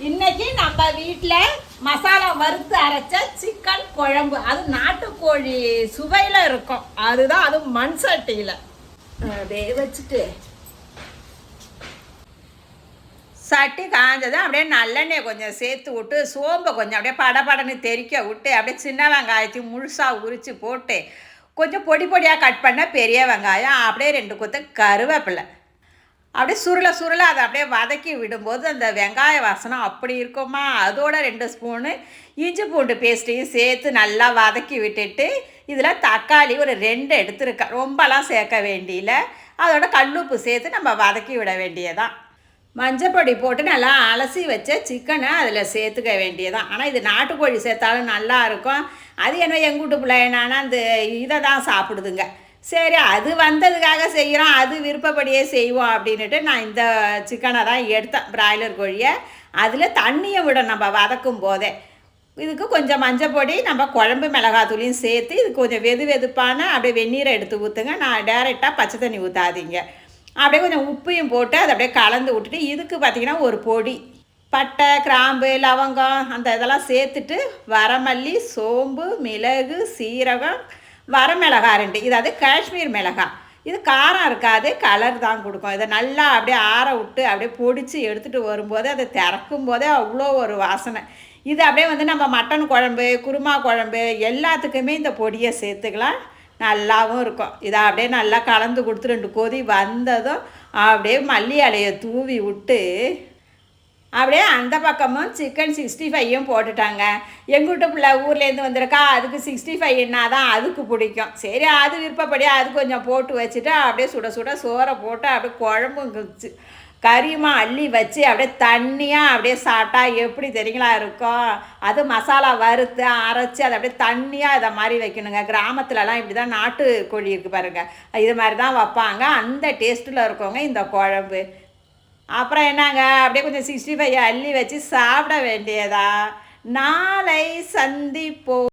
இன்னைக்கு நம்ம வீட்டில் மசாலா வறுத்து அரைச்ச சிக்கன் குழம்பு, அது நாட்டுக்கோழி சுவையில் இருக்கும். அதுதான், அது மண் சட்டியில் வச்சுட்டு சட்டி காஞ்சதும் அப்படியே நல்லெண்ணெய் கொஞ்சம் சேர்த்து விட்டு சோம்பை கொஞ்சம் அப்படியே படபடன்னு தெறிக்க விட்டு அப்படியே சின்ன வெங்காயத்தையும் முழுசாக உரித்து போட்டு கொஞ்சம் பொடி பொடியாக கட் பண்ண பெரிய வெங்காயம், அப்படியே 2 கொத்து கருவேப்பிலை அப்படியே சுருளை அதை அப்படியே வதக்கி விடும்போது அந்த வெங்காய வாசனை அப்படி இருக்குமா. அதோட 2 ஸ்பூனு இஞ்சி பூண்டு பேஸ்ட்டையும் சேர்த்து நல்லா வதக்கி விட்டுட்டு இதில் தக்காளி ஒரு 2 எடுத்துருக்கேன், ரொம்பலாம் சேர்க்க வேண்டியில. அதோட கல்லுப்பு சேர்த்து நம்ம வதக்கி விட வேண்டியதான். மஞ்சப்பொடி போட்டு நல்லா அலசி வச்ச சிக்கனை அதில் சேர்த்துக்க வேண்டியதான். ஆனால் இது நாட்டுக்கோழி சேர்த்தாலும் நல்லா இருக்கும். அது என்ன எங்கள் வீட்டு பிள்ளை என்னன்னா அந்த இதை தான் சாப்பிடுதுங்க. சரி, அது வந்ததுக்காக செய்கிறோம், அது விருப்பப்படியே செய்வோம் அப்படின்ட்டு நான் இந்த சிக்கனை தான் எடுத்தேன், பிராய்லர் கோழியை. அதில் தண்ணியை விட நம்ம வதக்கும் போதே இதுக்கு கொஞ்சம் மஞ்சப்பொடி, நம்ம குழம்பு மிளகாத்தூளையும் சேர்த்து இது கொஞ்சம் வெதுப்பான அப்படியே வெந்நீரை எடுத்து ஊற்றுங்க. நான் டேரெக்டாக பச்சை தண்ணி ஊற்றாதீங்க. அப்படியே கொஞ்சம் உப்பையும் போட்டு அதை அப்படியே கலந்து விட்டுட்டு இதுக்கு பார்த்திங்கன்னா ஒரு பொடி பட்டை, கிராம்பு, லவங்கம் அந்த இதெல்லாம் சேர்த்துட்டு வரமல்லி, சோம்பு, மிளகு, சீரகம், வரமிளகா 2, இது அது காஷ்மீர் மிளகாய். இது காரம் இருக்காது, கலர் தான் கொடுக்கும். இதை நல்லா அப்படியே ஆற விட்டு அப்படியே பொடிச்சு எடுத்துகிட்டு வரும்போது அதை திறக்கும் போதே அவ்வளோ ஒரு வாசனை. இது அப்படியே நம்ம மட்டன் குழம்பு, குருமா குழம்பு எல்லாத்துக்குமே இந்த பொடியை சேர்த்துக்கலாம், நல்லாவும் இருக்கும். இதை அப்படியே நல்லா கலந்து கொடுத்து 2 கொதி வந்ததும் அப்படியே மல்லி இலையை தூவி விட்டு அப்படியே அந்த பக்கமும் சிக்கன் 65யும் போட்டுட்டாங்க. எங்கள் வீட்டு பிள்ளை ஊர்லேருந்து வந்திருக்கா, அதுக்கு 65ன்னா தான் அதுக்கு பிடிக்கும். சரி, அது விருப்பப்படியாக அது கொஞ்சம் போட்டு வச்சுட்டு அப்படியே சுட சோறை போட்டு அப்படியே குழம்பு கறியுமா அள்ளி வச்சு அப்படியே தண்ணியாக அப்படியே சாப்பிட்டா எப்படி தெரியுங்களா இருக்கும். அது மசாலா வறுத்து அரைச்சி அதை அப்படியே தண்ணியாக இதை மாதிரி வைக்கணுங்க. கிராமத்துலலாம் இப்படி தான் நாட்டுக்கோழி இருக்குது பாருங்கள், இது மாதிரி தான் வைப்பாங்க. அந்த டேஸ்ட்டில் இருக்கவங்க இந்த குழம்பு. அப்புறம் என்னங்க அப்படியே கொஞ்சம் 65 அள்ளி வச்சு சாப்பிட வேண்டியதா. நாளை சந்திப்போம்.